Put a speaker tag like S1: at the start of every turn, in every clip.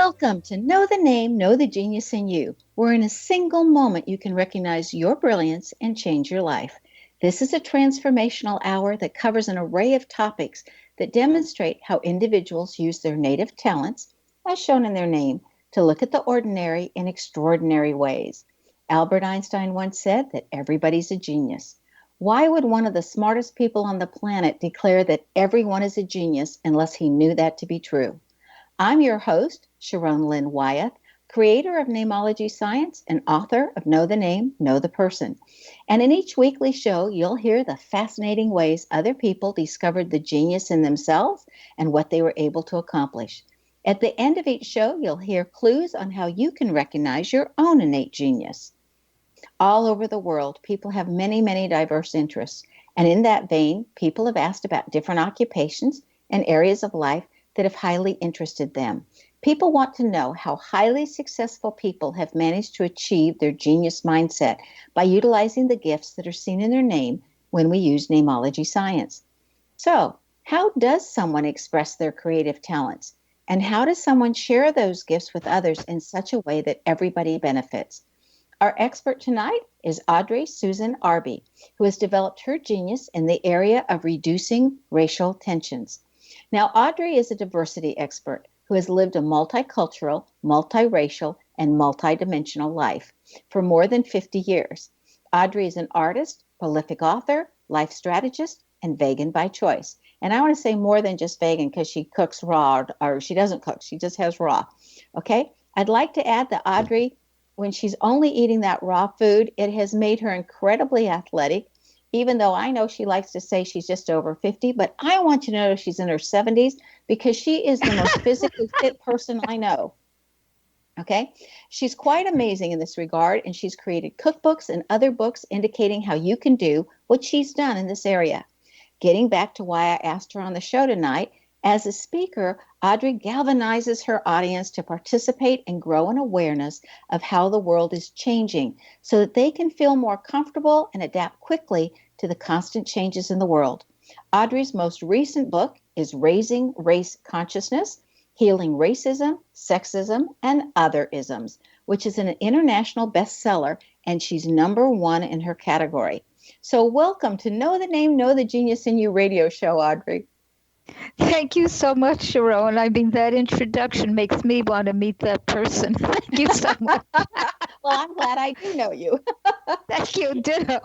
S1: Welcome to Know the Name, Know the Genius in You, where in a single moment you can recognize your brilliance and change your life. This is a transformational hour that covers an array of topics that demonstrate how individuals use their native talents, as shown in their name, to look at the ordinary in extraordinary ways. Albert Einstein once said that everybody's a genius. Why would one of the smartest people on the planet declare that everyone is a genius unless he knew that to be true? I'm your host, Sharon Lynn Wyeth, creator of Namology Science and author of Know the Name, Know the Person. And in each weekly show, you'll hear the fascinating ways other people discovered the genius in themselves and what they were able to accomplish. At the end of each show, you'll hear clues on how you can recognize your own innate genius. All over the world, people have many, many diverse interests. And in that vein, people have asked about different occupations and areas of life that have highly interested them. People want to know how highly successful people have managed to achieve their genius mindset by utilizing the gifts that are seen in their name when we use namology science. So, how does someone express their creative talents? And how does someone share those gifts with others in such a way that everybody benefits? Our expert tonight is Audrye Susan Arbe, who has developed her genius in the area of reducing racial tensions. Now, Audrye is a diversity expert who has lived a multicultural, multiracial, and multidimensional life for more than 50 years. Audrye is an artist, prolific author, life strategist, and vegan by choice. And I want to say more than just vegan because she cooks raw, or she doesn't cook, she just has raw. Okay? I'd like to add that Audrye, when she's only eating that raw food, it has made her incredibly athletic, even though I know she likes to say she's just over 50, but I want you to know she's in her 70s because she is the most physically fit person I know. Okay? She's quite amazing in this regard, and she's created cookbooks and other books indicating how you can do what she's done in this area. Getting back to why I asked her on the show tonight, as a speaker, Audrye galvanizes her audience to participate and grow an awareness of how the world is changing so that they can feel more comfortable and adapt quickly to the constant changes in the world. Audrey's most recent book is Raising Race Consciousness, Healing Racism, Sexism, and Other Isms, which is an international bestseller, and she's #1 in her category. So welcome to Know the Name, Know the Genius in You radio show, Audrye.
S2: Thank you so much, Sharon. I mean, that introduction makes me want to meet that person. Thank you so much.
S1: Well, I'm glad I do know you.
S2: Thank you, ditto.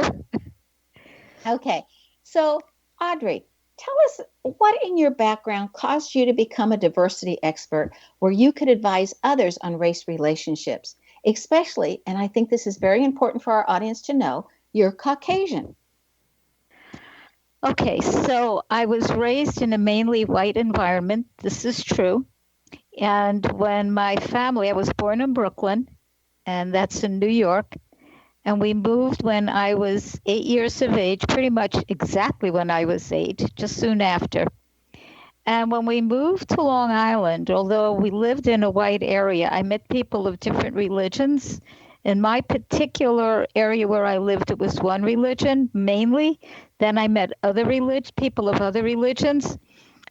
S1: Okay, so Audrye, tell us what in your background caused you to become a diversity expert where you could advise others on race relationships, especially, and I think this is very important for our audience to know, you're Caucasian.
S2: Okay, so I was raised in a mainly white environment. This is true. And when my family, I was born in Brooklyn, and that's in New York. And we moved when I was 8 years of age, pretty much exactly when I was 8, just soon after. And when we moved to Long Island, although we lived in a white area, I met people of different religions. In my particular area where I lived, it was one religion mainly. Then I met people of other religions,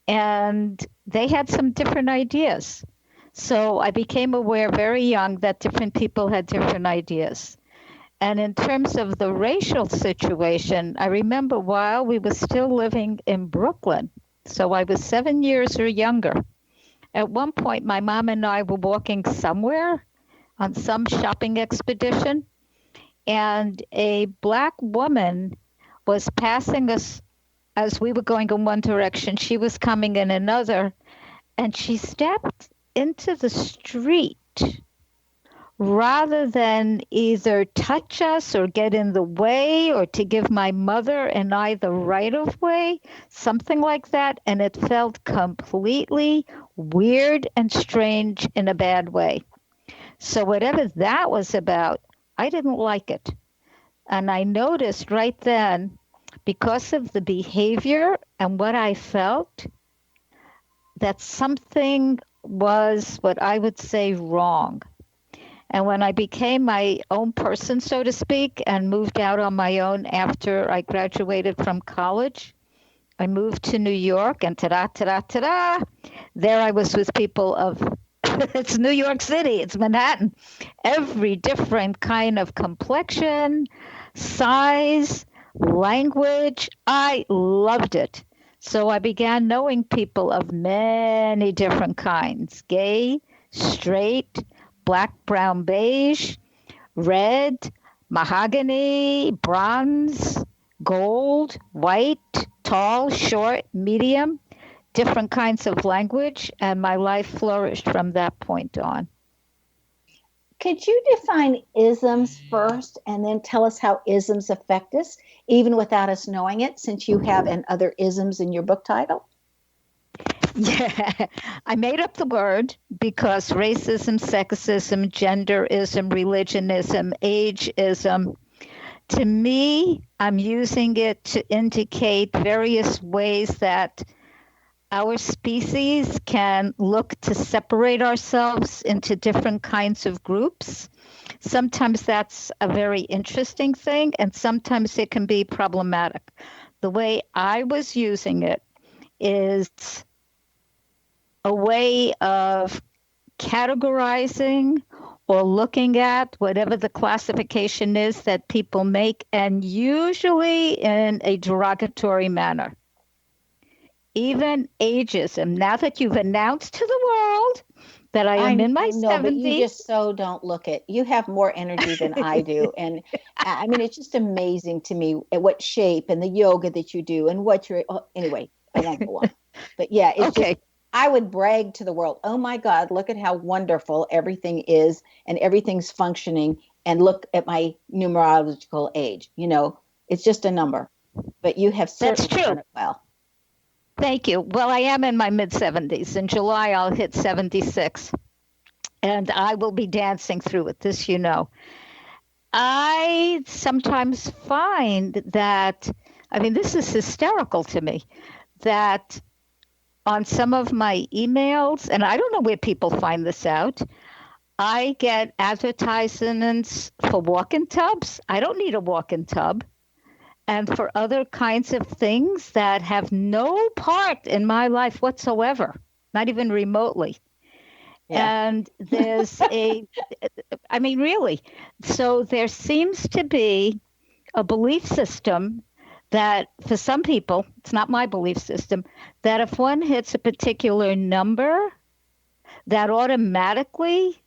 S2: and they had some different ideas. So I became aware very young that different people had different ideas. And in terms of the racial situation, I remember while we were still living in Brooklyn, so I was 7 years or younger. At one point, my mom and I were walking somewhere on some shopping expedition, and a Black woman was passing us as we were going in one direction. She was coming in another, and she stepped into the street rather than either touch us or get in the way or to give my mother and I the right of way, something like that. And it felt completely weird and strange in a bad way. So whatever that was about, I didn't like it. And I noticed right then, because of the behavior and what I felt, that something was what I would say wrong. And when I became my own person, so to speak, and moved out on my own after I graduated from college, I moved to New York, and ta-da, ta-da, ta-da, there I was with people of It's New York City, it's Manhattan. Every different kind of complexion, size, language. I loved it. So I began knowing people of many different kinds: gay, straight, black, brown, beige, red, mahogany, bronze, gold, white, tall, short, medium, different kinds of language, and my life flourished from that point on.
S1: Could you define isms first and then tell us how isms affect us, even without us knowing it, since you have "and other isms" in your book title?
S2: Yeah, I made up the word because racism, sexism, genderism, religionism, ageism, to me, I'm using it to indicate various ways that our species can look to separate ourselves into different kinds of groups. Sometimes that's a very interesting thing, and sometimes it can be problematic. The way I was using it is a way of categorizing or looking at whatever the classification is that people make, and usually in a derogatory manner. Even ageism, now that you've announced to the world that I am in my
S1: I know, but you
S2: 70s.
S1: just so don't look it. You have more energy than I do. And I mean, it's just amazing to me at what shape and the yoga that you do and what you're, oh, anyway, I won't go on. But yeah, it's just,
S2: Okay.
S1: I would brag to the world, oh my God, look at how wonderful everything is and everything's functioning. And look at my numerological age. It's just a number, but you have
S2: That's
S1: certainly done
S2: true.
S1: it well.
S2: Thank you. Well, I am in my mid 70s. In July, I'll hit 76, and I will be dancing through it, this you know. I sometimes find that, I mean, this is hysterical to me, that on some of my emails, and I don't know where people find this out, I get advertisements for walk-in tubs. I don't need a walk-in tub. And for other kinds of things that have no part in my life whatsoever, not even remotely.
S1: Yeah.
S2: And I mean, really. So there seems to be a belief system that for some people, it's not my belief system, that if one hits a particular number, that automatically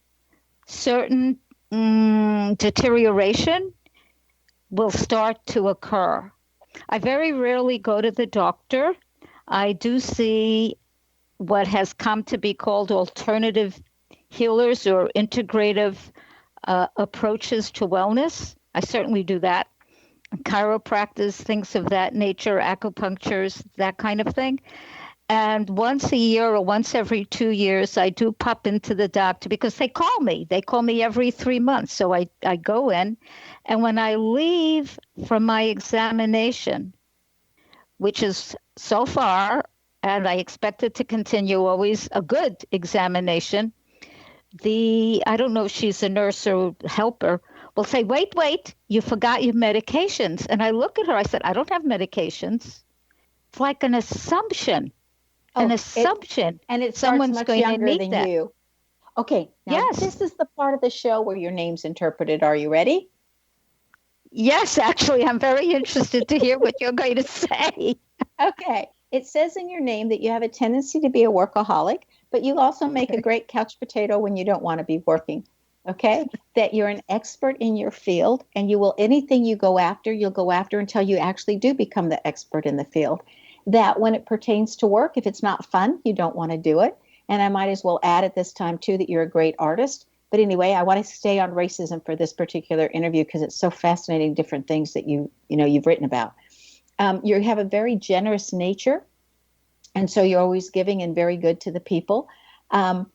S2: certain deterioration will start to occur. I very rarely go to the doctor. I do see what has come to be called alternative healers or integrative approaches to wellness. I certainly do that. Chiropractors, things of that nature, acupunctures, that kind of thing. And once a year or once every 2 years, I do pop into the doctor because they call me. They call me every 3 months. So I go in. And when I leave from my examination, which is so far, and I expect it to continue, always a good examination, I don't know if she's a nurse or helper, will say, wait, you forgot your medications. And I look at her, I said, I don't have medications. It's like an
S1: Oh,
S2: assumption
S1: and it starts
S2: someone's
S1: much
S2: going to
S1: younger
S2: need
S1: than
S2: that.
S1: you. Okay, now
S2: Yes.
S1: this is the part of the show where your name's interpreted. Are you ready?
S2: Yes, actually, I'm very interested to hear what you're going to say.
S1: Okay. It says in your name that you have a tendency to be a workaholic, but you also make a
S2: Okay.
S1: great couch potato when you don't want to be working. Okay. That you're an expert in your field and you will, anything you go after, you'll go after until you actually do become the expert in the field. That when it pertains to work, if it's not fun, you don't want to do it. And I might as well add at this time too that you're a great artist. But anyway, I want to stay on racism for this particular interview because it's so fascinating, different things that you've written about. You have a very generous nature, and so you're always giving and very good to the people. Um,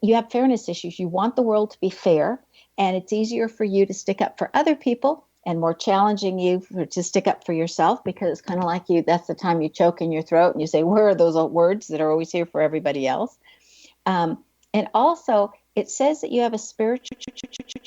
S1: you have fairness issues. You want the world to be fair, and it's easier for you to stick up for other people and more challenging to stick up for yourself because it's kind of like you. That's the time you choke in your throat and you say, "Where are those words that are always here for everybody else?" And also, it says that you have a spiritual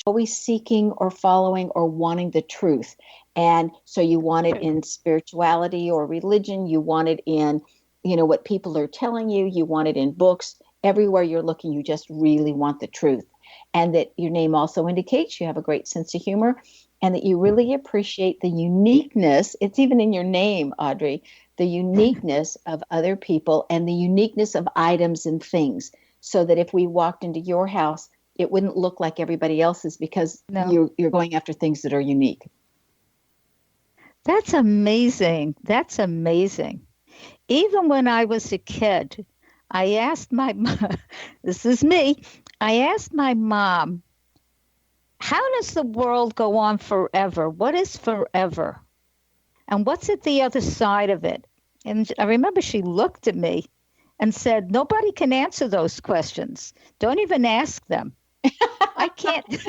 S1: always seeking or following or wanting the truth. And so you want it in spirituality or religion, you want it in, what people are telling you, you want it in books. everywhere you're looking, you just really want the truth. And that your name also indicates you have a great sense of humor and that you really appreciate the uniqueness. It's even in your name, Audrey, the uniqueness of other people and the uniqueness of items and things. So that if we walked into your house, it wouldn't look like everybody else's because you're going after things that are unique.
S2: That's amazing. That's amazing. Even when I was a kid, I asked my mom, this is me, I asked my mom, how does the world go on forever? What is forever? And what's at the other side of it? And I remember she looked at me and said, nobody can answer those questions. Don't even ask them. I can't. Okay.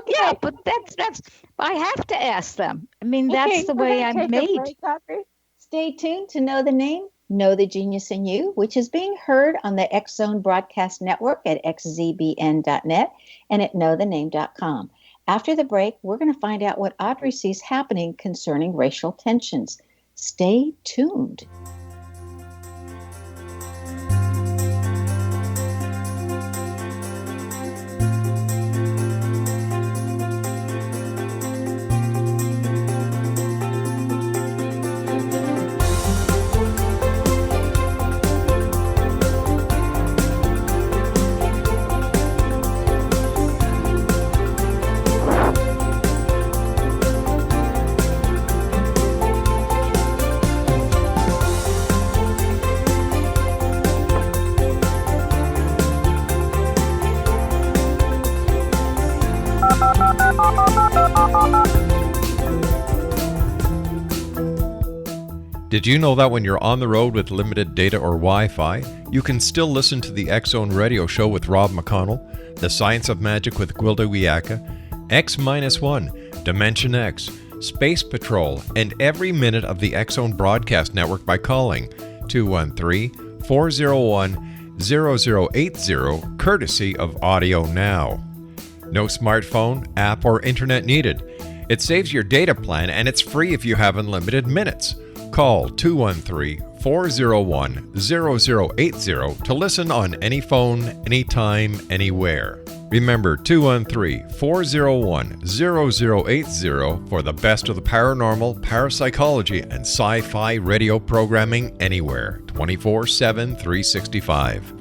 S2: Yeah, but that's. I have to ask them. I mean, that's the way I'm made.
S1: Stay tuned to Know the Name, Know the Genius in You, which is being heard on the X Zone Broadcast Network at xzbn.net and at knowthename.com. After the break, we're going to find out what Audrey sees happening concerning racial tensions. Stay tuned.
S3: Did you know that when you're on the road with limited data or Wi-Fi, you can still listen to the X Zone Radio Show with Rob McConnell, The Science of Magic with Gwilda Wiyaka, X-1, Dimension X, Space Patrol, and every minute of the X Zone Broadcast Network by calling 213-401-0080, courtesy of Audio Now. No smartphone, app, or internet needed. It saves your data plan and it's free if you have unlimited minutes. Call 213-401-0080 to listen on any phone, anytime, anywhere. Remember 213-401-0080 for the best of the paranormal, parapsychology, and sci-fi radio programming anywhere, 24/7, 365.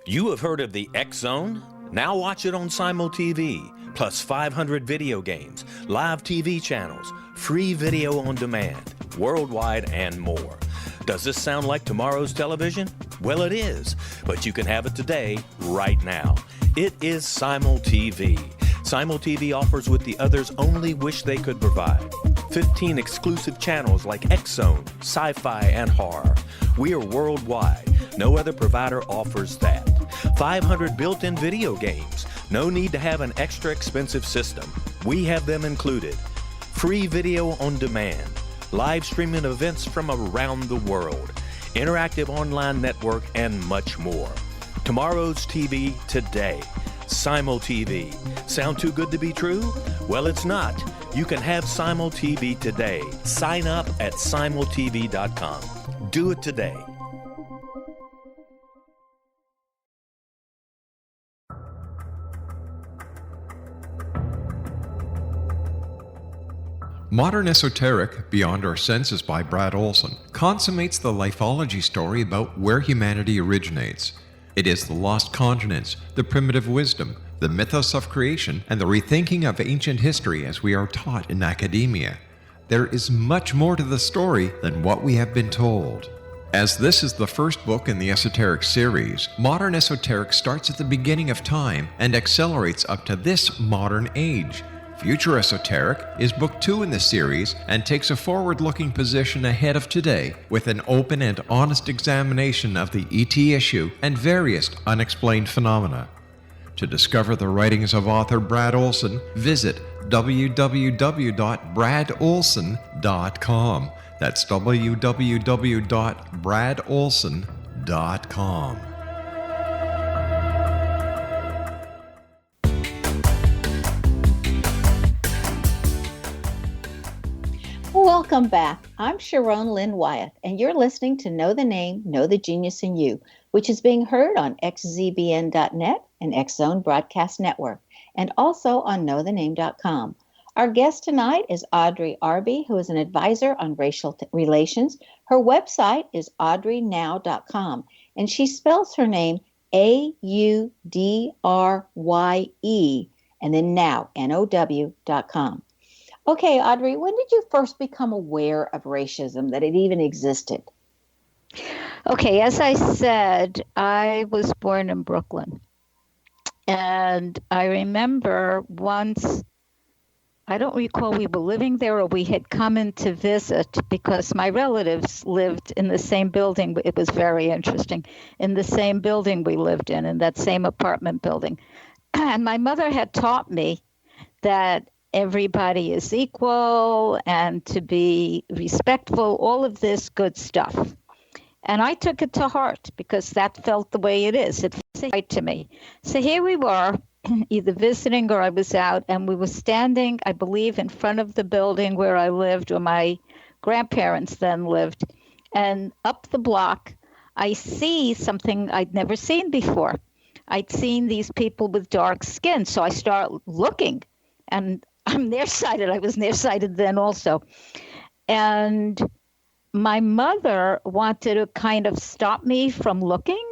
S4: You have heard of the X Zone? Now watch it on Simul TV, plus 500 video games, live TV channels, free video on demand, worldwide, and more. Does this sound like tomorrow's television? Well, it is, but you can have it today, right now. It is Simul TV. Simul TV offers what the others only wish they could provide. 15 exclusive channels like X Zone, sci-fi, and horror. We are worldwide. No other provider offers that. 500 built-in video games. No need to have an extra expensive system. We have them included. Free video on demand. Live streaming events from around the world. Interactive online network, and much more. Tomorrow's TV today. Simul TV. Sound too good to be true? Well, it's not. You can have Simul TV today. Sign up at simultv.com. Do it today.
S3: Modern Esoteric, Beyond Our Senses by Brad Olson, consummates the lifeology story about where humanity originates. It is the lost continents, the primitive wisdom, the mythos of creation, and the rethinking of ancient history as we are taught in academia. There is much more to the story than what we have been told. As this is the first book in the Esoteric series, Modern Esoteric starts at the beginning of time and accelerates up to this modern age. Future Esoteric is book 2 in the series and takes a forward-looking position ahead of today with an open and honest examination of the ET issue and various unexplained phenomena. To discover the writings of author Brad Olson, visit www.bradolson.com. That's www.bradolson.com.
S1: Well, Welcome back. I'm Sharon Lynn Wyeth, and you're listening to Know the Name, Know the Genius in You, which is being heard on xzbn.net and X Zone Broadcast Network, and also on knowthename.com. Our guest tonight is Audrye Arbe, who is an advisor on racial relations. Her website is audreynow.com, and she spells her name Audrye, and then now, Now.com. Okay, Audrye, when did you first become aware of racism, that it even existed?
S2: Okay, as I said, I was born in Brooklyn. And I remember once, I don't recall we were living there or we had come in to visit because my relatives lived in the same building. It was very interesting. In the same building we lived in that same apartment building. And my mother had taught me that everybody is equal and to be respectful, all of this good stuff. And I took it to heart because that felt the way it is. It felt right to me. So here we were, either visiting or I was out, and we were standing, I believe, in front of the building where I lived, or my grandparents then lived. And up the block, I see something I'd never seen before. I'd seen these people with dark skin. So I start looking, and I'm nearsighted. I was nearsighted then also. And my mother wanted to kind of stop me from looking,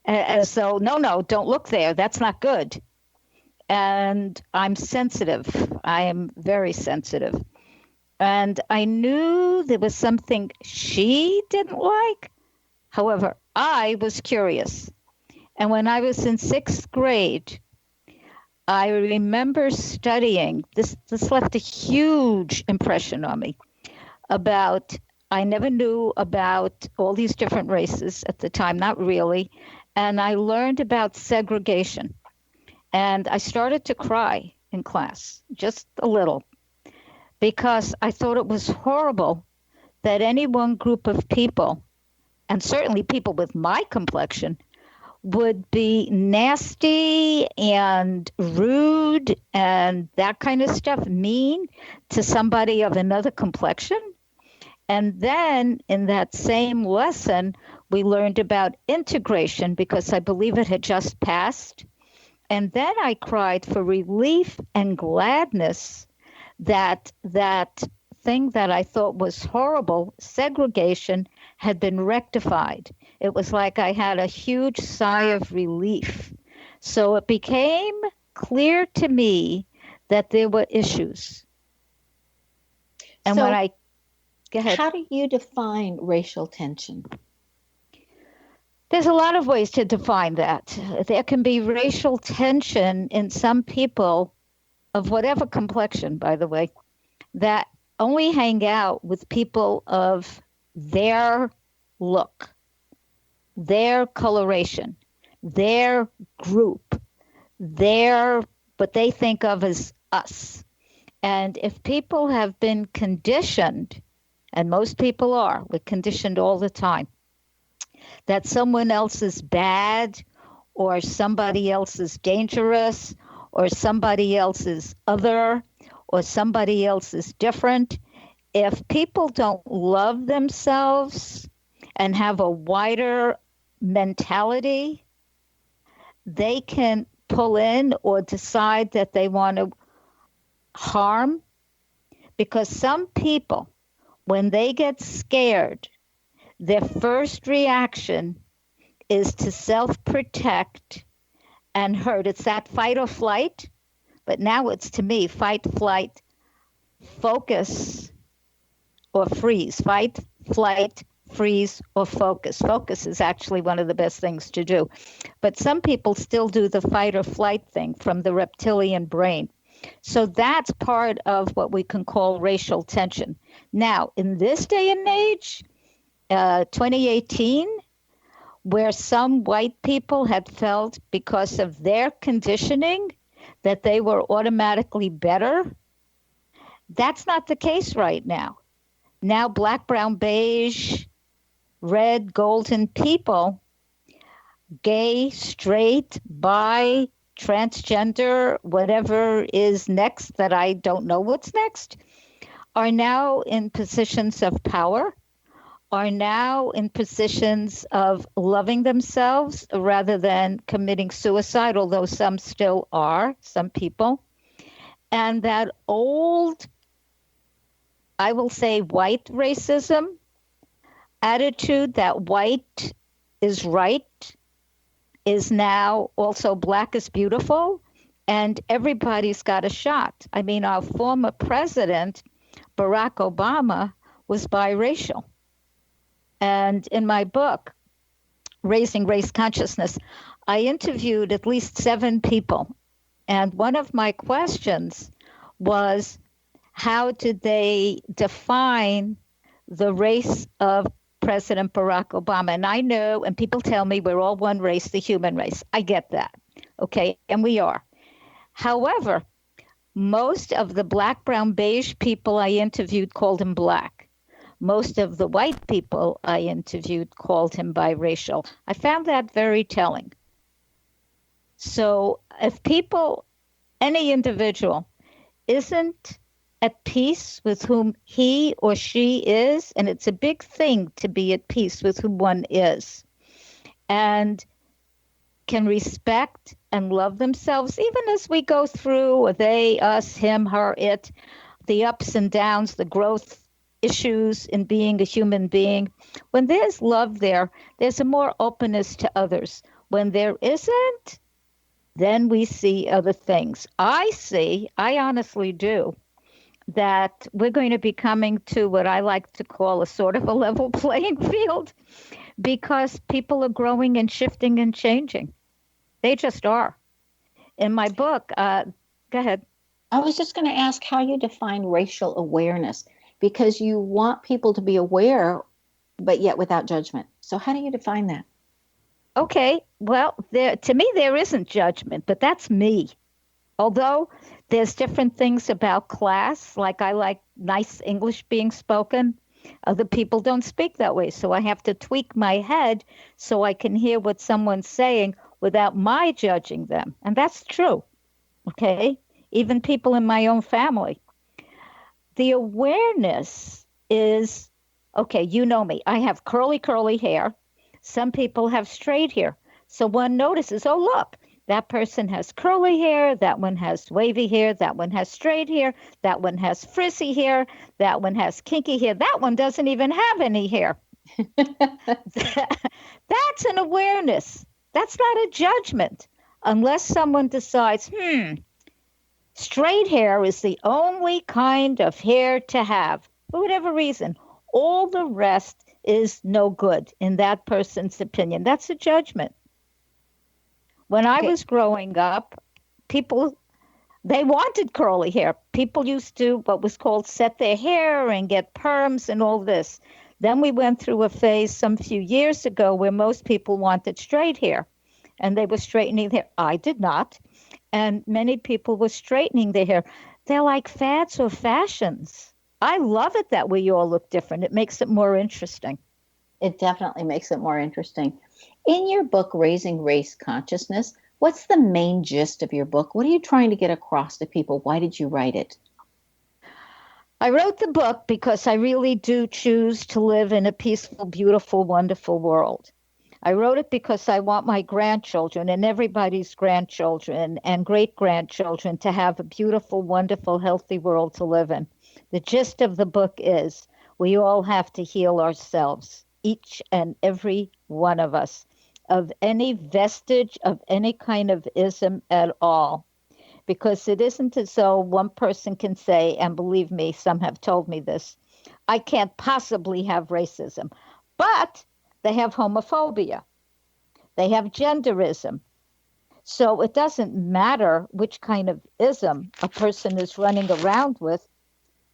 S2: as though, no, don't look there. That's not good. And I'm sensitive. I am very sensitive. And I knew there was something she didn't like. However, I was curious. And when I was in 6th grade, I remember studying, this left a huge impression on me, I never knew about all these different races at the time, not really. And I learned about segregation. And I started to cry in class, just a little, because I thought it was horrible that any one group of people, and certainly people with my complexion, would be nasty and rude and that kind of stuff, mean to somebody of another complexion. And then in that same lesson, we learned about integration because I believe it had just passed. And then I cried for relief and gladness that that thing that I thought was horrible, segregation, had been rectified. It was like I had a huge sigh of relief. So it became clear to me that there were issues. And when I go ahead.
S1: How do you define racial tension?
S2: There's a lot of ways to define that. There can be racial tension in some people of whatever complexion, by the way, that only hang out with people of their look, their coloration, their group, their what they think of as us. And if people have been conditioned, and most people are, we're conditioned all the time, that someone else is bad, or somebody else is dangerous, or somebody else is other, or somebody else is different. If people don't love themselves and have a wider mentality, they can pull in or decide that they want to harm. Because some people, when they get scared, their first reaction is to self-protect and hurt. It's that fight or flight, but now it's, to me, fight, flight, focus, or freeze. Fight, flight, freeze, or focus. Focus is actually one of the best things to do. But some people still do the fight or flight thing from the reptilian brain. So that's part of what we can call racial tension. Now, in this day and age, 2018, where some white people had felt because of their conditioning that they were automatically better, that's not the case right now. Now, black, brown, beige, red, golden people, gay, straight, bi, transgender, whatever is next that I don't know what's next, are now in positions of power, are now in positions of loving themselves rather than committing suicide, although some still are, some people. And that old, I will say, white racism attitude that white is right is now also black is beautiful, and everybody's got a shot. I mean, our former president, Barack Obama, was biracial. And in my book, Raising Race Consciousness, I interviewed at least 7 people. And one of my questions was, how did they define the race of President Barack Obama? And I know, and people tell me we're all one race, the human race. I get that. Okay, and we are. However, most of the black, brown, beige people I interviewed called him black. Most of the white people I interviewed called him biracial. I found that very telling. So if people, any individual, isn't at peace with whom he or she is, and it's a big thing to be at peace with who one is, and can respect and love themselves, even as we go through they, us, him, her, it, the ups and downs, the growth issues in being a human being. When there's love there, there's a more openness to others. When there isn't, then we see other things. I honestly do, that we're going to be coming to what I like to call a sort of a level playing field, because people are growing and shifting and changing. They just are. In my book, go ahead.
S1: I was just going to ask how you define racial awareness, because you want people to be aware, but yet without judgment. So how do you define that?
S2: Okay, well, to me, there isn't judgment, but that's me. Although there's different things about class, like I like nice English being spoken. Other people don't speak that way. So I have to tweak my head so I can hear what someone's saying without my judging them. And that's true. Okay. Even people in my own family. The awareness is, okay, you know me. I have curly hair. Some people have straight hair. So one notices, oh, look, that person has curly hair, that one has wavy hair, that one has straight hair, that one has frizzy hair, that one has kinky hair, that one doesn't even have any hair. That's an awareness. That's not a judgment. Unless someone decides, straight hair is the only kind of hair to have, for whatever reason. All the rest is no good in that person's opinion. That's a judgment. When I was growing up, people, they wanted curly hair. People used to what was called set their hair and get perms and all this. Then we went through a phase some few years ago where most people wanted straight hair, and they were straightening their hair. I did not. And many people were straightening their hair. They're like fads or fashions. I love it that we all look different. It makes it more interesting.
S1: It definitely makes it more interesting. In your book, Raising Race Consciousness, what's the main gist of your book? What are you trying to get across to people? Why did you write it?
S2: I wrote the book because I really do choose to live in a peaceful, beautiful, wonderful world. I wrote it because I want my grandchildren and everybody's grandchildren and great-grandchildren to have a beautiful, wonderful, healthy world to live in. The gist of the book is we all have to heal ourselves, each and every one of us, of any vestige of any kind of ism at all. Because it isn't as though one person can say, and believe me, some have told me this, I can't possibly have racism. But they have homophobia. They have genderism. So it doesn't matter which kind of ism a person is running around with.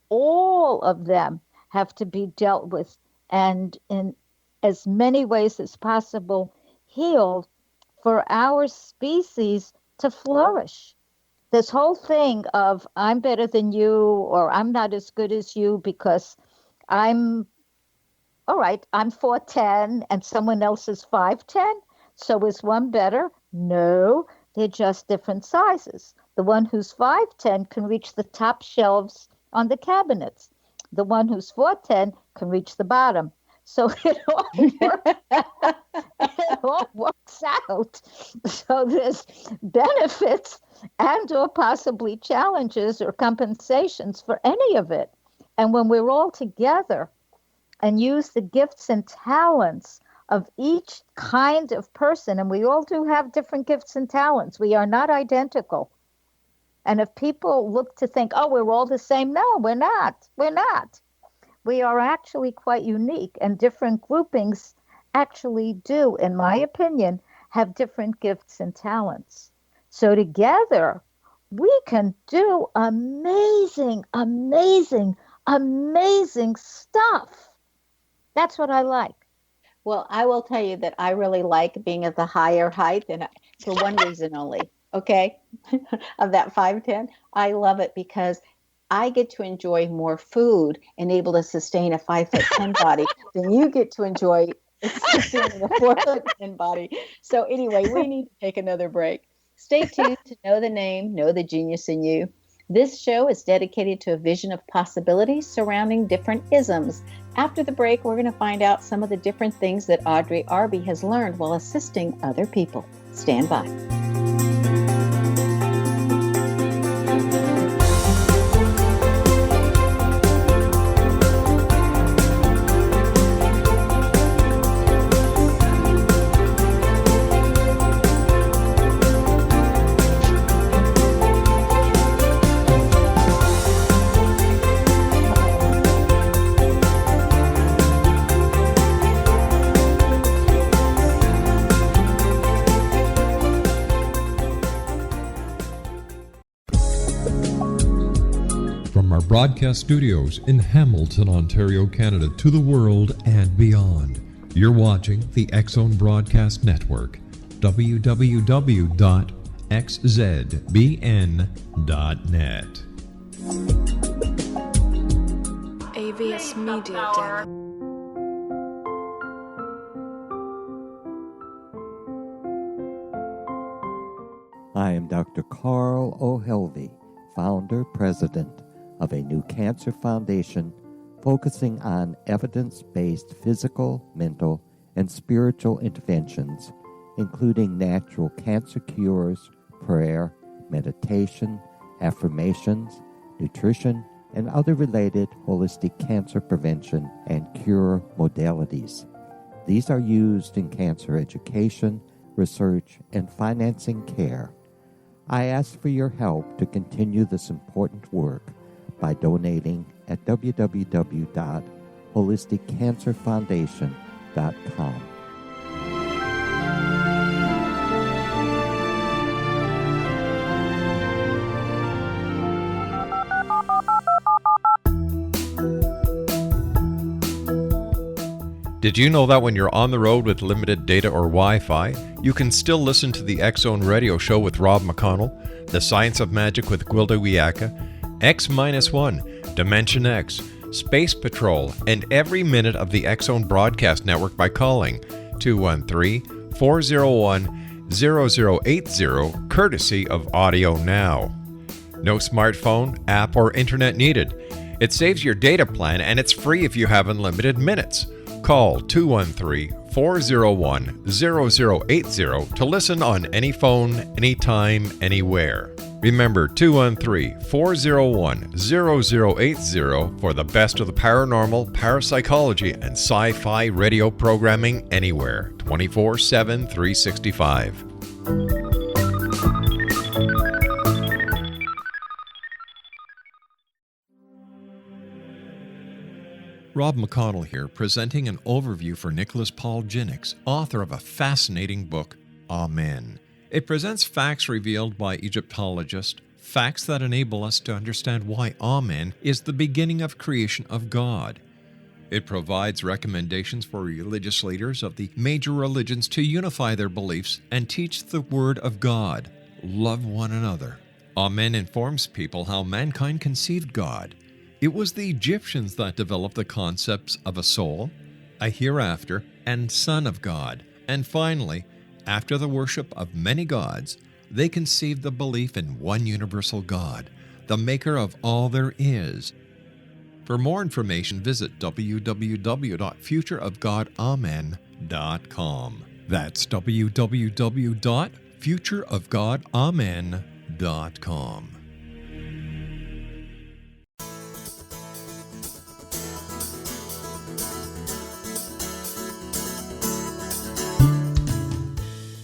S2: All of them have to be dealt with and in as many ways as possible healed for our species to flourish. This whole thing of I'm better than you or I'm not as good as you because I'm 4'10" and someone else is 5'10", so is one better? No, they're just different sizes. The one who's 5'10" can reach the top shelves on the cabinets. the one who's 4'10" can reach the bottom. So it all works out. So there's benefits and or possibly challenges or compensations for any of it. And when we're all together and use the gifts and talents of each kind of person, and we all do have different gifts and talents. We are not identical. And if people look to think, oh, we're all the same, no, we're not. We're not. We are actually quite unique, and different groupings actually do, in my opinion, have different gifts and talents. So together, we can do amazing, amazing, amazing stuff. That's what I like.
S1: Well, I will tell you that I really like being at the higher height, and for one reason only, okay, of that 5'10". I love it because I get to enjoy more food and able to sustain a 5'10" body than you get to enjoy sustaining a 4'10" body. So anyway, we need to take another break. Stay tuned to Know the Name, Know the Genius in You. This show is dedicated to a vision of possibilities surrounding different isms. After the break, we're going to find out some of the different things that Audrye Arbe has learned while assisting other people. Stand by.
S3: Broadcast studios in Hamilton, Ontario, Canada, to the world and beyond. You're watching the X-Zone Broadcast Network, www.xzbn.net.
S5: AVS Media Den.
S6: I am Dr. Carl O'Helvey, founder, president of a new cancer foundation focusing on evidence-based physical, mental, and spiritual interventions, including natural cancer cures, prayer, meditation, affirmations, nutrition, and other related holistic cancer prevention and cure modalities. These are used in cancer education, research, and financing care. I ask for your help to continue this important work by donating at www.holisticcancerfoundation.com.
S3: Did you know that when you're on the road with limited data or Wi-Fi, you can still listen to the X-Zone Radio Show with Rob McConnell, The Science of Magic with Gwilda Wiyaka, X-1, Dimension X, Space Patrol, and every minute of the X-Zone Broadcast Network by calling 213-401-0080, courtesy of Audio Now. No smartphone, app, or internet needed. It saves your data plan and it's free if you have unlimited minutes. Call 213-401-0080 to listen on any phone, anytime, anywhere. Remember 213-401-0080 for the best of the paranormal, parapsychology, and sci-fi radio programming anywhere, 24/7, 365. Rob McConnell here, presenting an overview for Nicholas Paul Jennings, author of a fascinating book, Amen. It presents facts revealed by Egyptologists, facts that enable us to understand why Amen is the beginning of creation of God. It provides recommendations for religious leaders of the major religions to unify their beliefs and teach the Word of God. Love one another. Amen informs people how mankind conceived God. It was the Egyptians that developed the concepts of a soul, a hereafter, and Son of God. And finally, after the worship of many gods, they conceived the belief in one universal God, the maker of all there is. For more information, visit www.futureofgodamen.com. That's www.futureofgodamen.com.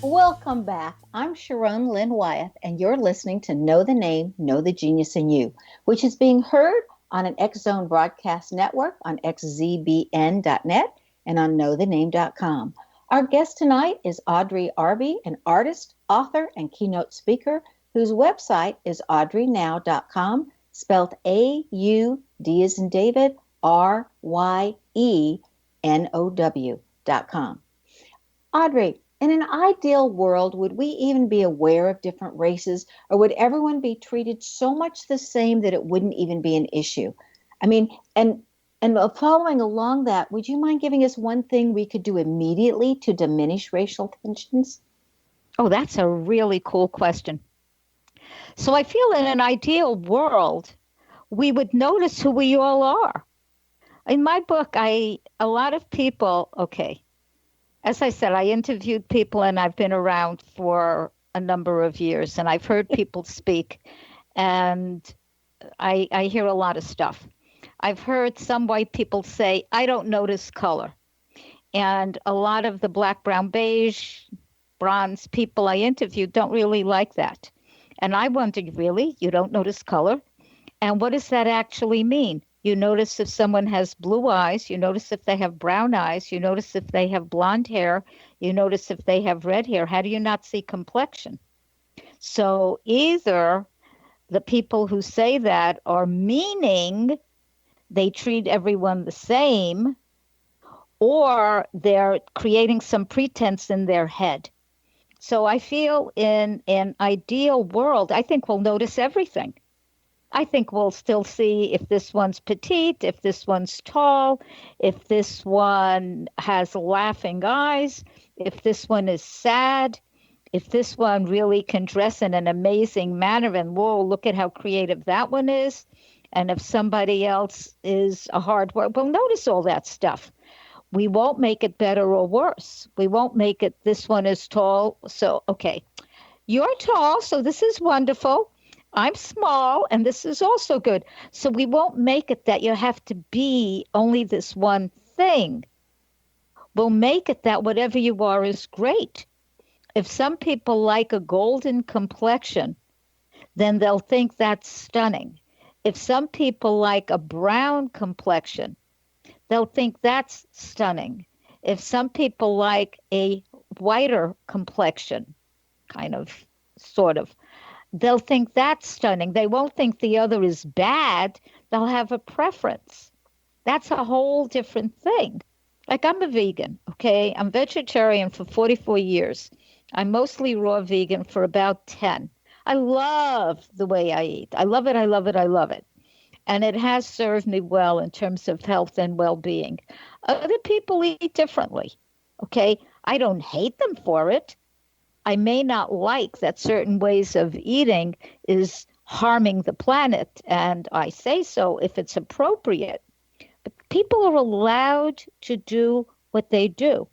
S1: Welcome back. I'm Sharon Lynn Wyeth, and you're listening to Know the Name, Know the Genius in You, which is being heard on an X Zone broadcast network on xzbn.net and on knowthename.com. Our guest tonight is Audrye Arbe, an artist, author, and keynote speaker whose website is audreynow.com, spelled A-U-D as in David, R-Y-E-N-O-W.com. Audrye, in an ideal world, would we even be aware of different races, or would everyone be treated so much the same that it wouldn't even be an issue? I mean, and following along that, would you mind giving us one thing we could do immediately to diminish racial tensions?
S2: Oh, that's a really cool question. So I feel in an ideal world, we would notice who we all are. In my book, a lot of people, okay, as I said, I interviewed people and I've been around for a number of years and I've heard people speak and I hear a lot of stuff. I've heard some white people say, I don't notice color. And a lot of the black, brown, beige, bronze people I interviewed don't really like that. And I wondered, really? You don't notice color? And what does that actually mean? You notice if someone has blue eyes, you notice if they have brown eyes, you notice if they have blonde hair, you notice if they have red hair. How do you not see complexion? So either the people who say that are meaning they treat everyone the same, or they're creating some pretense in their head. So I feel in an ideal world, I think we'll notice everything. I think we'll still see if this one's petite, if this one's tall, if this one has laughing eyes, if this one is sad, if this one really can dress in an amazing manner and whoa, look at how creative that one is. And if somebody else is a hard worker, we'll notice all that stuff. We won't make it better or worse. We won't make it this one is tall. So, okay, you're tall, so this is wonderful. I'm small, and this is also good. So we won't make it that you have to be only this one thing. We'll make it that whatever you are is great. If some people like a golden complexion, then they'll think that's stunning. If some people like a brown complexion, they'll think that's stunning. If some people like a whiter complexion, kind of, sort of, they'll think that's stunning. They won't think the other is bad. They'll have a preference. That's a whole different thing. Like I'm a vegan, okay? I'm vegetarian for 44 years. I'm mostly raw vegan for about 10. I love the way I eat. I love it, I love it, I love it. And it has served me well in terms of health and well-being. Other people eat differently, okay? I don't hate them for it. I may not like that certain ways of eating is harming the planet, and I say so if it's appropriate. But people are allowed to do what they do.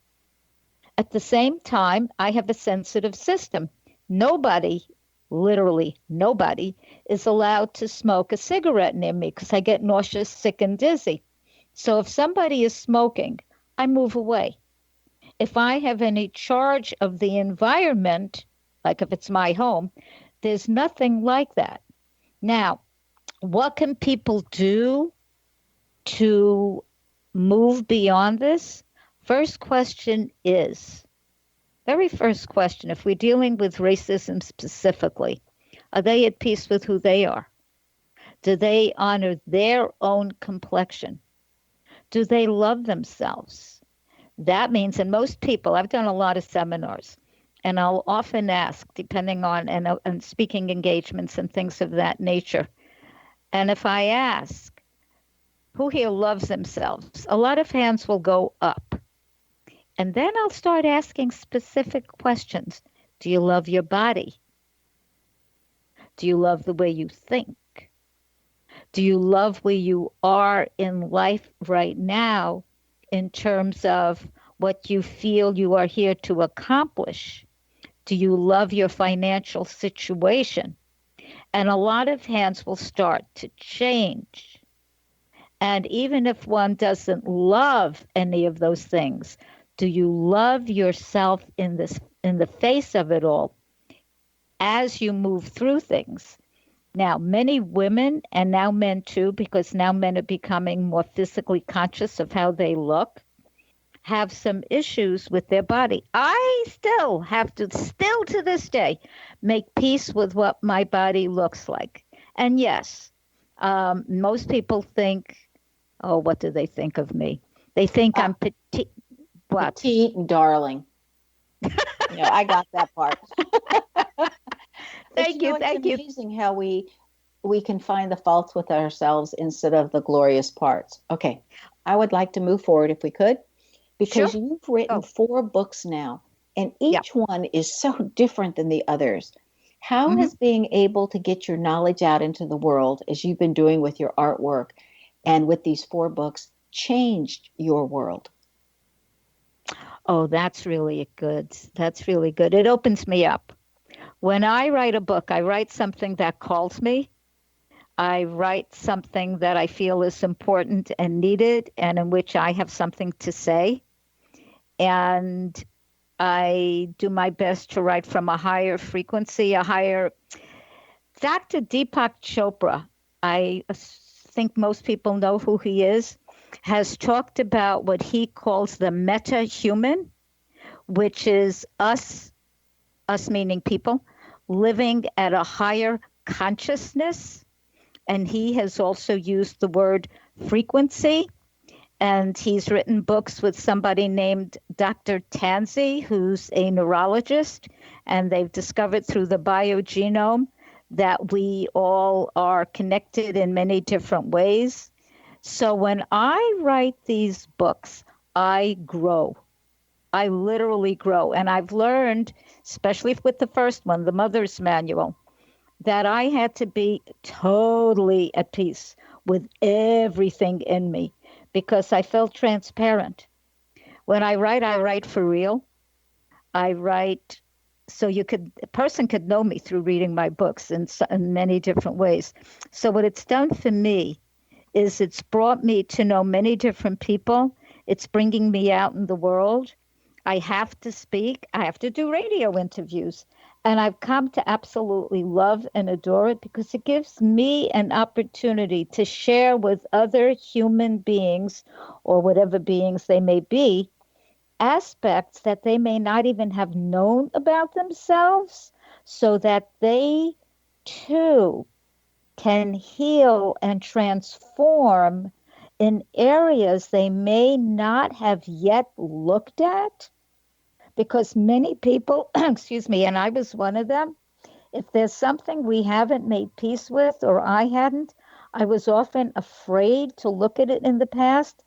S2: At the same time, I have a sensitive system. Nobody, literally nobody, is allowed to smoke a cigarette near me because I get nauseous, sick, and dizzy. So if somebody is smoking, I move away. If I have any charge of the environment, like if it's my home, there's nothing like that. Now, what can people do to move beyond this? First question is, very first question, if we're dealing with racism specifically, are they at peace with who they are? Do they honor their own complexion? Do they love themselves? That means, and most people, I've done a lot of seminars, and I'll often ask, depending on, and speaking engagements and things of that nature. And if I ask, who here loves themselves? A lot of hands will go up. And then I'll start asking specific questions. Do you love your body? Do you love the way you think? Do you love where you are in life right now in terms of what you feel you are here to accomplish? Do you love your financial situation? And a lot of hands will start to change. And even if one doesn't love any of those things, do you love yourself in the face of it all as you move through things? Now, many women and now men too, because now men are becoming more physically conscious of how they look, have some issues with their body. I still have to, still to this day, make peace with what my body looks like. And yes, most people think, oh, what do they think of me? They think I'm petite. What?
S1: Petite and darling. I got that part.
S2: Thank you, thank you.
S1: It's amazing how we can find the faults with ourselves instead of the glorious parts. Okay, I would like to move forward if we could, because
S2: Sure.
S1: you've written 4 books now, and
S2: Yeah.
S1: each one is so different than the others. How
S2: Mhm.
S1: has being able to get your knowledge out into the world, as you've been doing with your artwork and with these 4 books, changed your world?
S2: Oh, that's really good. That's really good. It opens me up. When I write a book, I write something that calls me. I write something that I feel is important and needed, and in which I have something to say. And I do my best to write from a higher frequency, a higher. Dr. Deepak Chopra, I think most people know who he is, has talked about what he calls the meta human, which is us meaning people, living at a higher consciousness. And he has also used the word frequency. And he's written books with somebody named Dr. Tanzi, who's a neurologist. And they've discovered through the biogenome that we all are connected in many different ways. So when I write these books, I grow. I literally grow. And I've learned, especially with the first one, the Mother's Manual, that I had to be totally at peace with everything in me because I felt transparent. When I write for real. I write so a person could know me through reading my books in many different ways. So what it's done for me is it's brought me to know many different people. It's bringing me out in the world. I have to speak. I have to do radio interviews. And I've come to absolutely love and adore it because it gives me an opportunity to share with other human beings or whatever beings they may be aspects that they may not even have known about themselves so that they too can heal and transform in areas they may not have yet looked at. Because many people, excuse me, and I was one of them, if there's something we haven't made peace with, or I hadn't, I was often afraid to look at it in the past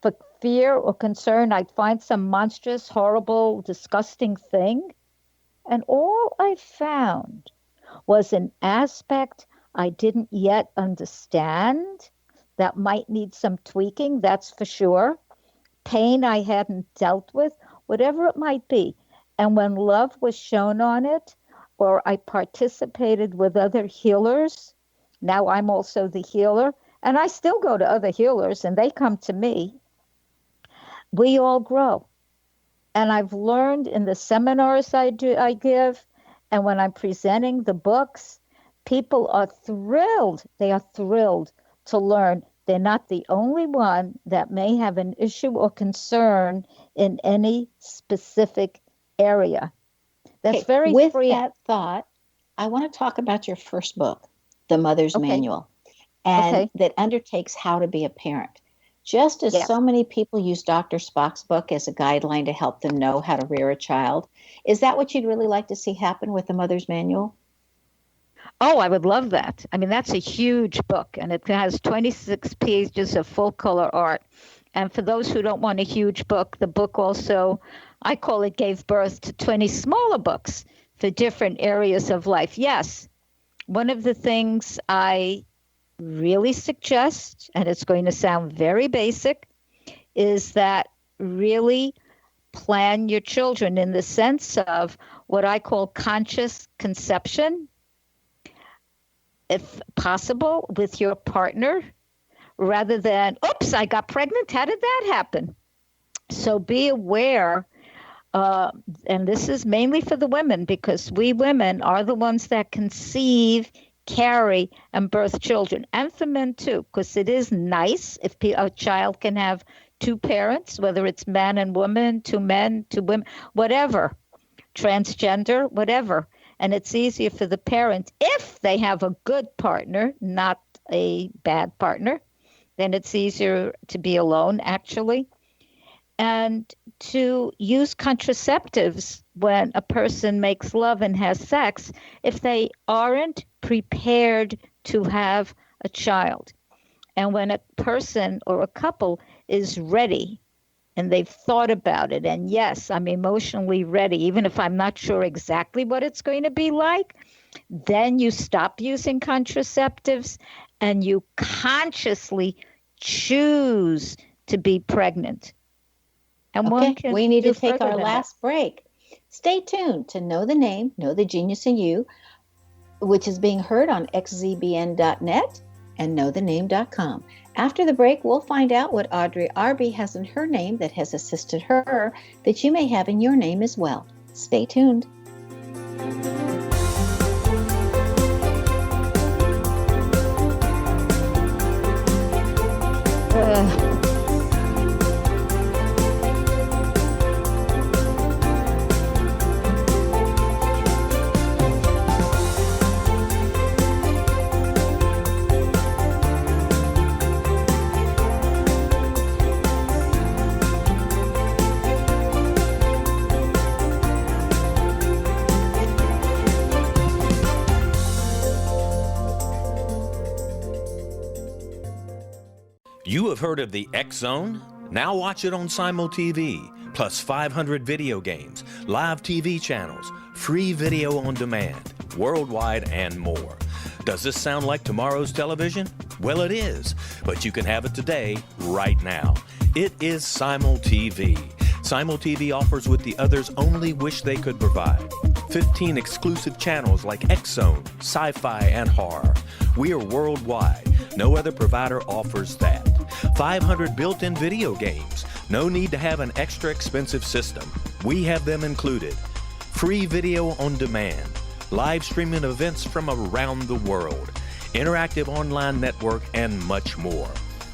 S2: for fear or concern I'd find some monstrous, horrible, disgusting thing. And all I found was an aspect I didn't yet understand that might need some tweaking, that's for sure. Pain I hadn't dealt with, whatever it might be. And when love was shown on it, or I participated with other healers, now I'm also the healer, and I still go to other healers and they come to me. We all grow. And I've learned in the seminars I give, and when I'm presenting the books, people are thrilled. They are thrilled to learn they're not the only one that may have an issue or concern in any specific area. That's
S1: Okay,
S2: very
S1: with
S2: free.
S1: that thought, I want to talk about your first book, The Mother's
S2: Okay.
S1: Manual, and
S2: Okay.
S1: that undertakes how to be a parent. Just as
S2: Yes.
S1: so many people use Dr. Spock's book as a guideline to help them know how to rear a child, is that what you'd really like to see happen with The Mother's Manual?
S2: Oh, I would love that. I mean, that's a huge book, and it has 26 pages of full color art. And for those who don't want a huge book, the book also, I call it, gave birth to 20 smaller books for different areas of life. Yes, one of the things I really suggest, and it's going to sound very basic, is that really plan your children in the sense of what I call conscious conception, if possible, with your partner, rather than, oops, I got pregnant. How did that happen? So be aware, and this is mainly for the women, because we women are the ones that conceive, carry, and birth children, and for men too, because it is nice if a child can have two parents, whether it's man and woman, two men, two women, whatever, transgender, whatever. And it's easier for the parents if they have a good partner, not a bad partner. Then it's easier to be alone, actually. And to use contraceptives when a person makes love and has sex if they aren't prepared to have a child. And when a person or a couple is ready and they've thought about it, and yes, I'm emotionally ready, even if I'm not sure exactly what it's going to be like, then you stop using contraceptives and you consciously choose to be pregnant. And
S1: okay, we need to take our last break. Stay tuned to Know the Name, Know the Genius in You, which is being heard on xzbn.net and knowthename.com. After the break, we'll find out what Audrye Arbe has in her name that has assisted her that you may have in your name as well. Stay tuned.
S4: You have heard of the X Zone? Now watch it on Simul TV, plus 500 video games, live TV channels, free video on demand, worldwide, and more. Does this sound like tomorrow's television? Well, it is, but you can have it today, right now. It is Simul TV. Simul TV offers what the others only wish they could provide. 15 exclusive channels like X Zone, sci-fi, and horror. We are worldwide. No other provider offers that. 500 built-in video games. No need to have an extra expensive system. We have them included. Free video on demand. Live streaming events from around the world. Interactive online network, and much more.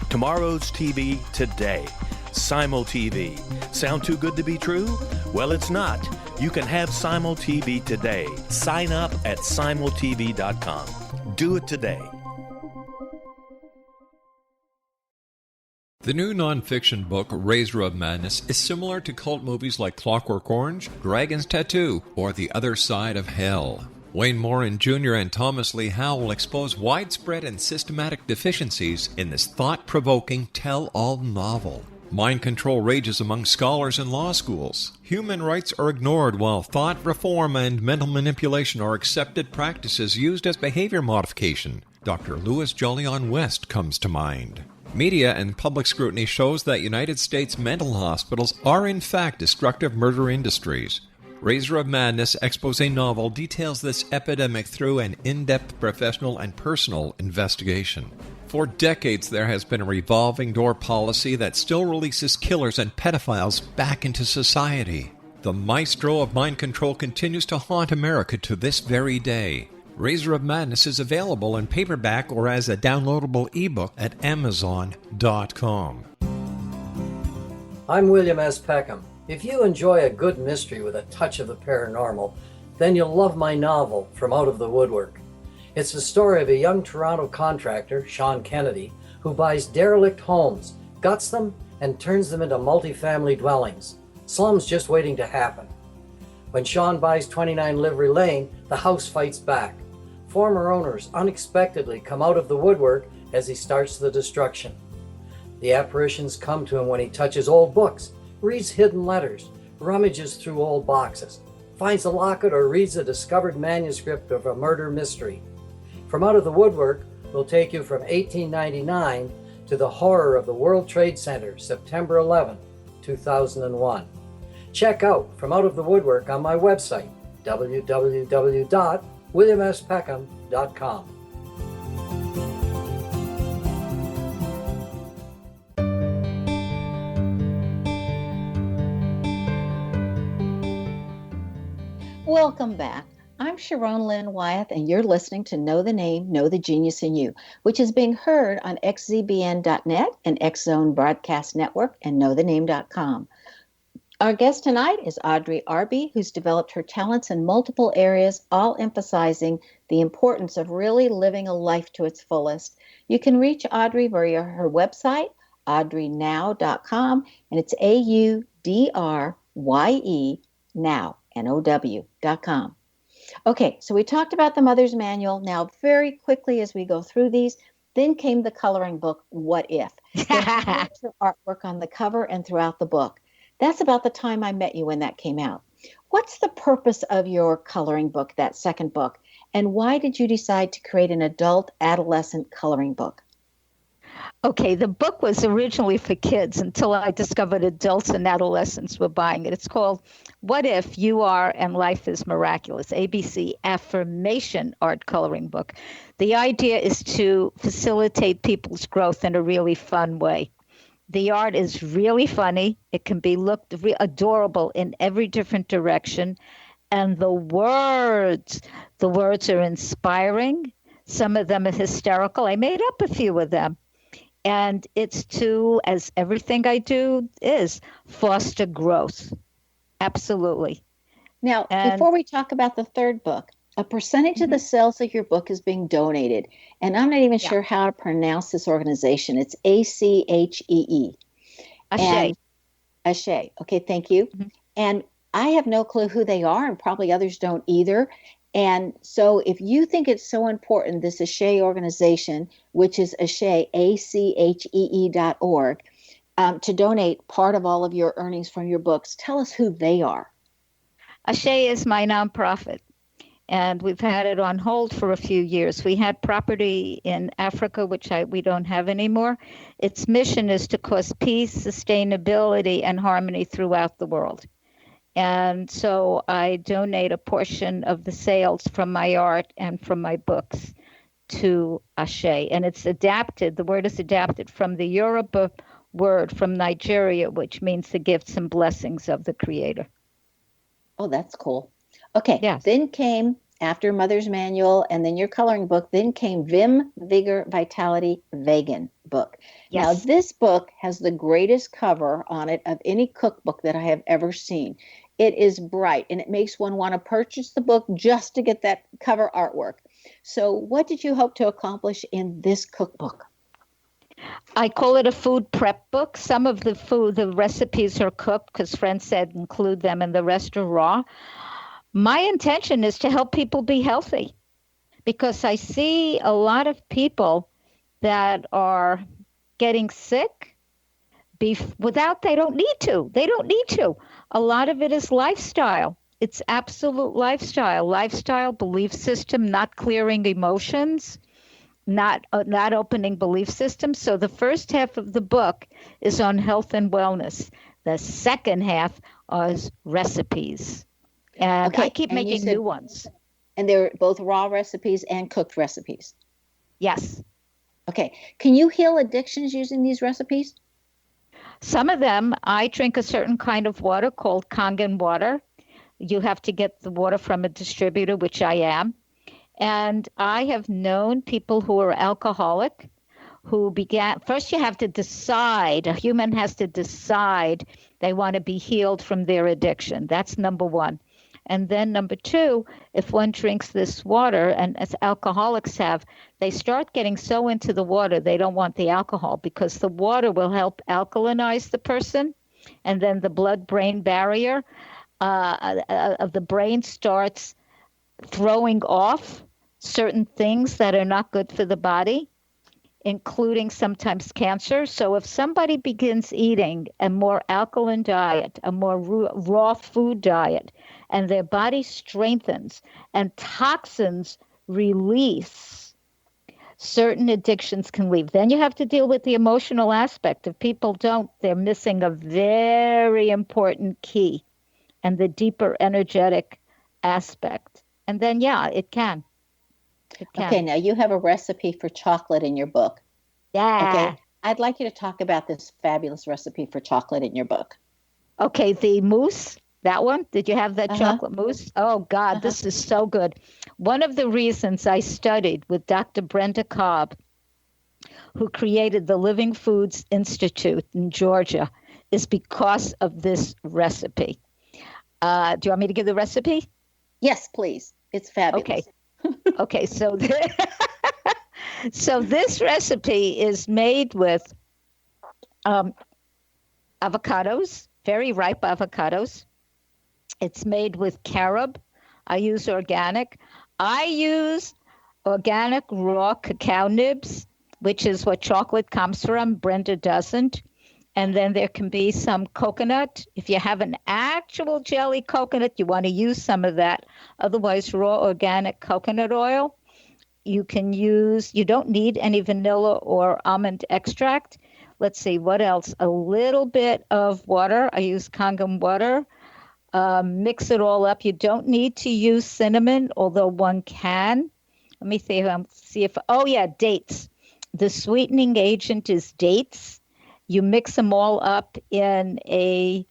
S4: Tomorrow's TV today. Simul TV. Sound too good to be true? Well, it's not. You can have Simul TV today. Sign up at simultv.com. Do it today.
S3: The new nonfiction book, Razor of Madness, is similar to cult movies like Clockwork Orange, Dragon's Tattoo, or The Other Side of Hell. Wayne Morin Jr. and Thomas Lee Howell expose widespread and systematic deficiencies in this thought-provoking tell-all novel. Mind control rages among scholars in law schools. Human rights are ignored while thought reform and mental manipulation are accepted practices used as behavior modification. Dr. Louis Jolyon West comes to mind. Media and public scrutiny shows that United States mental hospitals are in fact destructive murder industries. Razor of Madness expose novel details this epidemic through an in-depth professional and personal investigation. For decades, there has been a revolving door policy that still releases killers and pedophiles back into society. The maestro of mind control continues to haunt America to this very day. Razor of Madness is available in paperback or as a downloadable ebook at Amazon.com.
S7: I'm William S. Peckham. If you enjoy a good mystery with a touch of the paranormal, then you'll love my novel, From Out of the Woodwork. It's the story of a young Toronto contractor, Sean Kennedy, who buys derelict homes, guts them, and turns them into multifamily dwellings. Slums just waiting to happen. When Sean buys 29 Livery Lane, the house fights back. Former owners unexpectedly come out of the woodwork as he starts the destruction. The apparitions come to him when he touches old books, reads hidden letters, rummages through old boxes, finds a locket, or reads a discovered manuscript of a murder mystery. From Out of the Woodwork will take you from 1899 to the horror of the World Trade Center, September 11, 2001. Check out From Out of the Woodwork on my website, www.williamspeckham.com.
S1: Welcome back. I'm Sharon Lynn Wyeth, and you're listening to Know the Name, Know the Genius in You, which is being heard on xzbn.net and X Zone Broadcast Network and knowthename.com. Our guest tonight is Audrye Arbe, who's developed her talents in multiple areas, all emphasizing the importance of really living a life to its fullest. You can reach Audrye via her website, audrynow.com, and it's AUDRYE now, NOW.com. Okay, so we talked about the Mother's Manual. Now, very quickly as we go through these, then came the coloring book, What If? Your artwork on the cover and throughout the book. That's about the time I met you when that came out. What's the purpose of your coloring book, that second book? And why did you decide to create an adult adolescent coloring book?
S2: Okay, the book was originally for kids until I discovered adults and adolescents were buying it. It's called What If You Are and Life is Miraculous, ABC Affirmation Art Coloring Book. The idea is to facilitate people's growth in a really fun way. The art is really funny. It can be looked adorable in every different direction. And the words are inspiring. Some of them are hysterical. I made up a few of them. And it's to, as everything I do is, foster growth. Absolutely.
S1: Now, before we talk about the third book, a percentage of the sales of your book is being donated. And I'm not even sure how to pronounce this organization. It's ACHEE.
S2: Ashe.
S1: Ashe. Okay, thank you. And I have no clue who they are, and probably others don't either. And so if you think it's so important, this Ashe organization, which is Ashe, ACHEE.org, to donate part of all of your earnings from your books, tell us who they are.
S2: Ashe is my nonprofit, and we've had it on hold for a few years. We had property in Africa, which we don't have anymore. Its mission is to cause peace, sustainability, and harmony throughout the world. And so I donate a portion of the sales from my art and from my books to Ashe. And it's adapted, the word is adapted from the Yoruba word from Nigeria, which means the gifts and blessings of the Creator.
S1: Oh, that's cool. Okay,
S2: yes.
S1: Then came, after Mother's Manual and then your coloring book, then came Vim, Vigor, Vitality, Vegan book.
S2: Yes.
S1: Now, this book has the greatest cover on it of any cookbook that I have ever seen. It is bright, and it makes one want to purchase the book just to get that cover artwork. So what did you hope to accomplish in this cookbook?
S2: I call it a food prep book. Some of the recipes are cooked because friends said include them, and the rest are raw. My intention is to help people be healthy, because I see a lot of people that are getting sick they don't need to. A lot of it is lifestyle. It's absolute lifestyle, belief system, not clearing emotions, not opening belief systems. So the first half of the book is on health and wellness. The second half is recipes. And I keep making new ones.
S1: And they're both raw recipes and cooked recipes.
S2: Yes.
S1: Okay. Can you heal addictions using these recipes?
S2: Some of them, I drink a certain kind of water called Kangen water. You have to get the water from a distributor, which I am. And I have known people who are alcoholic who first you have to decide, a human has to decide they want to be healed from their addiction. That's number one. And then number two, if one drinks this water, and as alcoholics have, they start getting so into the water, they don't want the alcohol, because the water will help alkalinize the person. And then the blood-brain barrier of the brain starts throwing off certain things that are not good for the body, including sometimes cancer. So if somebody begins eating a more alkaline diet, a more raw food diet, and their body strengthens and toxins release. certain addictions can leave. Then you have to deal with the emotional aspect. If people don't, they're missing a very important key, and the deeper energetic aspect. And then, yeah, it can. It can.
S1: Okay, now you have a recipe for chocolate in your book.
S2: Yeah.
S1: Okay, I'd like you to talk about this fabulous recipe for chocolate in your book.
S2: Okay, the mousse, that one. Did you have that
S1: Uh-huh.
S2: chocolate mousse? Oh, God,
S1: Uh-huh.
S2: this is so good. One of the reasons I studied with Dr. Brenda Cobb, who created the Living Foods Institute in Georgia, is because of this recipe. Do you want me to give the recipe?
S1: Yes, please. It's fabulous.
S2: Okay, so so this recipe is made with avocados, very ripe avocados. It's made with carob. I use organic. I use organic raw cacao nibs, which is what chocolate comes from. Brenda doesn't. And then there can be some coconut. If you have an actual jelly coconut, you want to use some of that. Otherwise, raw organic coconut oil. You can use, you don't need any vanilla or almond extract. Let's see, what else? A little bit of water. I use Kangen water. Mix it all up. You don't need to use cinnamon, although one can. Let me see if, oh yeah, dates. The sweetening agent is dates. You mix them all up in either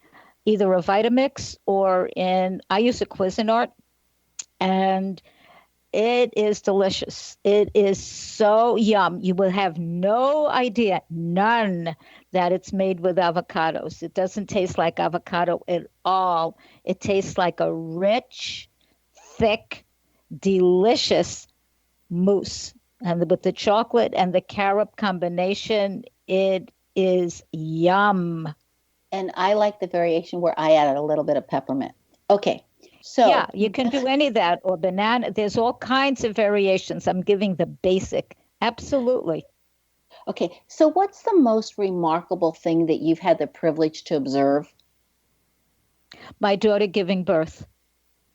S2: a Vitamix or I use a Cuisinart, and it is delicious. It is so yum. You will have no idea, none, that it's made with avocados. It doesn't taste like avocado at all. It tastes like a rich, thick, delicious mousse. And with the chocolate and the carob combination, it is yum.
S1: And I like the variation where I added a little bit of peppermint. Okay. So
S2: yeah, you can do any of that, or banana. There's all kinds of variations. I'm giving the basic. Absolutely.
S1: Okay. So what's the most remarkable thing that you've had the privilege to observe?
S2: My daughter giving birth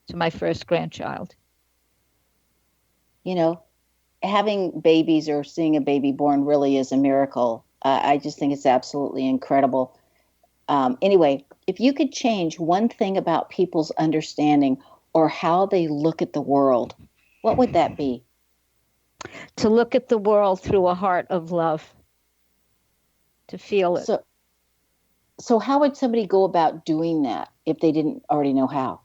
S2: to my first grandchild.
S1: You know, having babies or seeing a baby born really is a miracle. I just think it's absolutely incredible. Anyway, if you could change one thing about people's understanding or how they look at the world, what would that be?
S2: To look at the world through a heart of love, to feel it.
S1: So how would somebody go about doing that if they didn't already know how?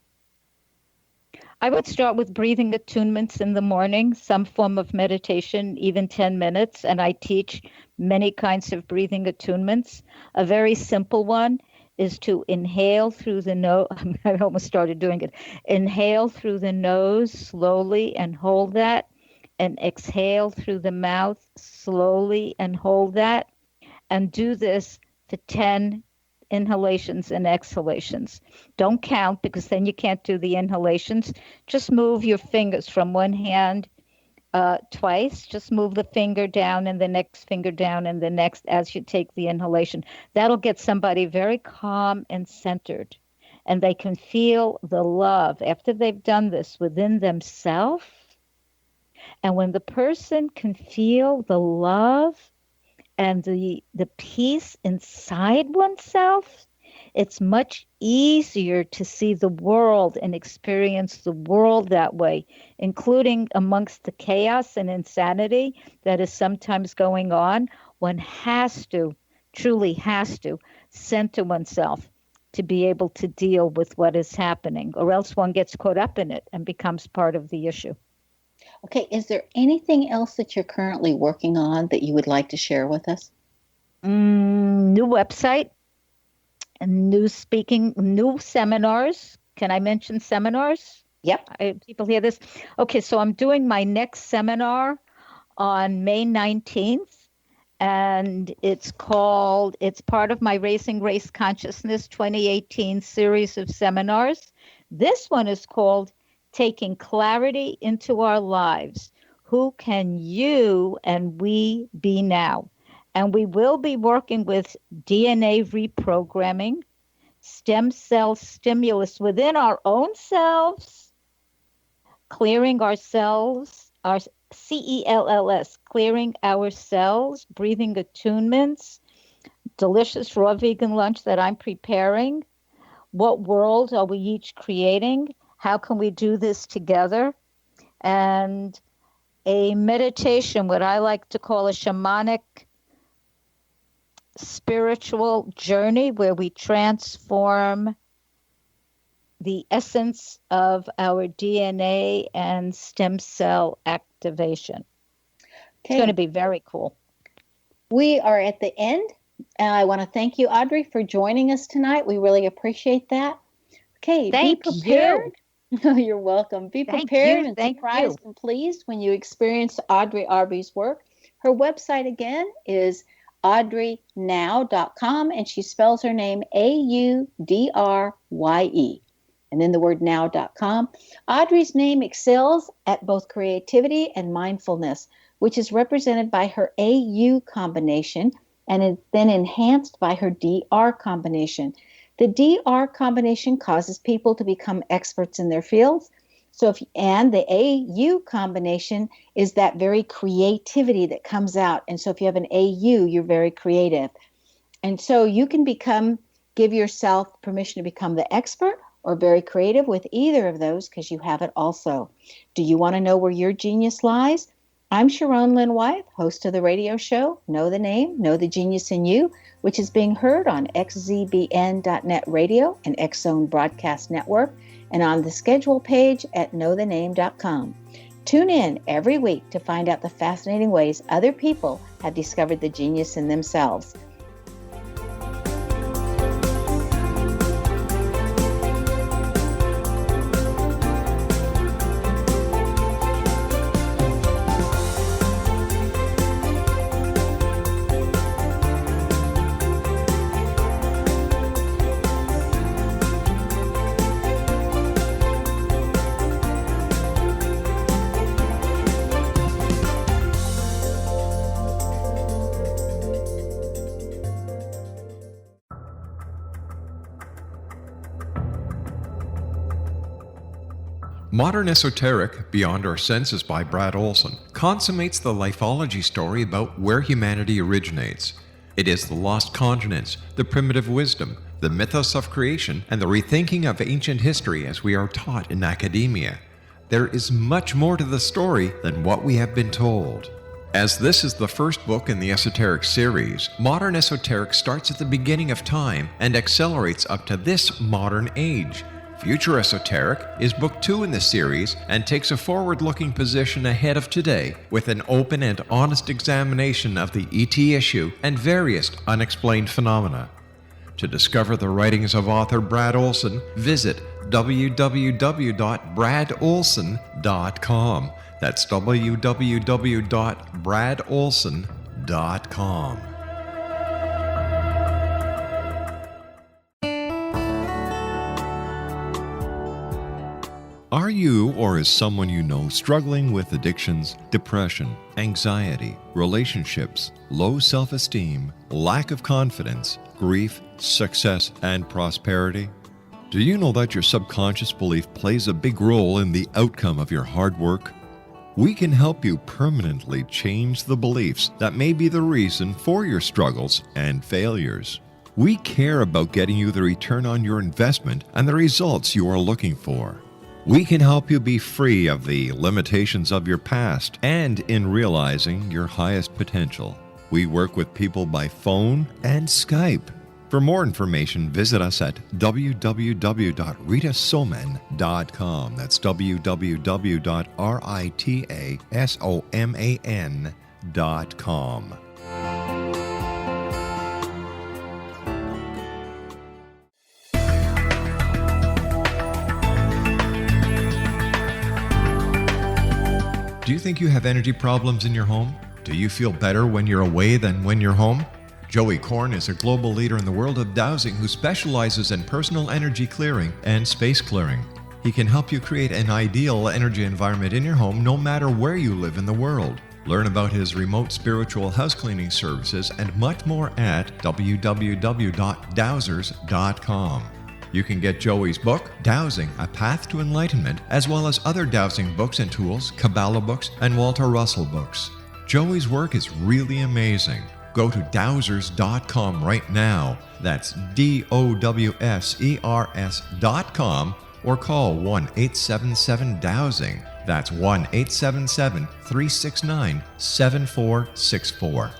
S2: I would start with breathing attunements in the morning, some form of meditation, even 10 minutes. And I teach many kinds of breathing attunements. A very simple one is to inhale through the nose. I almost started doing it. Inhale through the nose slowly and hold that. And exhale through the mouth slowly and hold that. And do this for 10 inhalations and exhalations. Don't count, because then you can't do the inhalations. Just move your fingers from one hand twice. Just move the finger down and the next finger down and the next as you take the inhalation. That'll get somebody very calm and centered, and they can feel the love after they've done this within themselves. And when the person can feel the love and the peace inside oneself, it's much easier to see the world and experience the world that way, including amongst the chaos and insanity that is sometimes going on. One has to, truly has to, center oneself to be able to deal with what is happening, or else one gets caught up in it and becomes part of the issue.
S1: Okay, is there anything else that you're currently working on that you would like to share with us?
S2: New website, new speaking, new seminars. Can I mention seminars?
S1: Yep.
S2: People hear this. Okay, so I'm doing my next seminar on May 19th, and it's part of my Raising Race Consciousness 2018 series of seminars. This one is called Taking Clarity into Our Lives. Who can you and we be now? And we will be working with DNA reprogramming, stem cell stimulus within our own selves, clearing ourselves, our CELLS, clearing our cells, breathing attunements, delicious raw vegan lunch that I'm preparing. What world are we each creating? How can we do this together? And a meditation, what I like to call a shamanic spiritual journey where we transform the essence of our DNA and stem cell activation. It's going to be very cool.
S1: We are at the end. I want to thank you, Audrey, for joining us tonight. We really appreciate that. Okay, be prepared. You're welcome. Be prepared and surprised and pleased when you experience Audrey Arbe's work. Her website, again, is audreynow.com, and she spells her name AUDRYE, and then the word now.com. Audrey's name excels at both creativity and mindfulness, which is represented by her AU combination and then enhanced by her DR combination. The DR combination causes people to become experts in their fields. And the AU combination is that very creativity that comes out. And so if you have an AU, you're very creative. And so you can give yourself permission to become the expert or very creative with either of those because you have it also. Do you want to know where your genius lies? I'm Sharon Lynn Wyeth, host of the radio show, Know the Name, Know the Genius in You, which is being heard on xzbn.net radio and X Zone Broadcast Network, and on the schedule page at knowthename.com. Tune in every week to find out the fascinating ways other people have discovered the genius in themselves.
S3: Modern Esoteric, Beyond Our Senses by Brad Olson, consummates the lifeology story about where humanity originates. It is the lost continents, the primitive wisdom, the mythos of creation, and the rethinking of ancient history as we are taught in academia. There is much more to the story than what we have been told. As this is the first book in the Esoteric series, Modern Esoteric starts at the beginning of time and accelerates up to this modern age. Future Esoteric is book 2 in the series and takes a forward-looking position ahead of today with an open and honest examination of the ET issue and various unexplained phenomena. To discover the writings of author Brad Olson, visit www.bradolson.com. That's www.bradolson.com. Are you or is someone you know struggling with addictions, depression, anxiety, relationships, low self-esteem, lack of confidence, grief, success, and prosperity? Do you know that your subconscious belief plays a big role in the outcome of your hard work? We can help you permanently change the beliefs that may be the reason for your struggles and failures. We care about getting you the return on your investment and the results you are looking for. We can help you be free of the limitations of your past and in realizing your highest potential. We work with people by phone and Skype. For more information, visit us at www.ritasoman.com. That's www.ritasoman.com. Do you think you have energy problems in your home? Do you feel better when you're away than when you're home? Joey Korn is a global leader in the world of dowsing who specializes in personal energy clearing and space clearing. He can help you create an ideal energy environment in your home no matter where you live in the world. Learn about his remote spiritual house cleaning services and much more at www.dowsers.com. You can get Joey's book, Dowsing, A Path to Enlightenment, as well as other dowsing books and tools, Kabbalah books, and Walter Russell books. Joey's work is really amazing. Go to dowsers.com right now. That's DOWSERS.com, or call 1-877-DOWSING. That's 1-877-369-7464.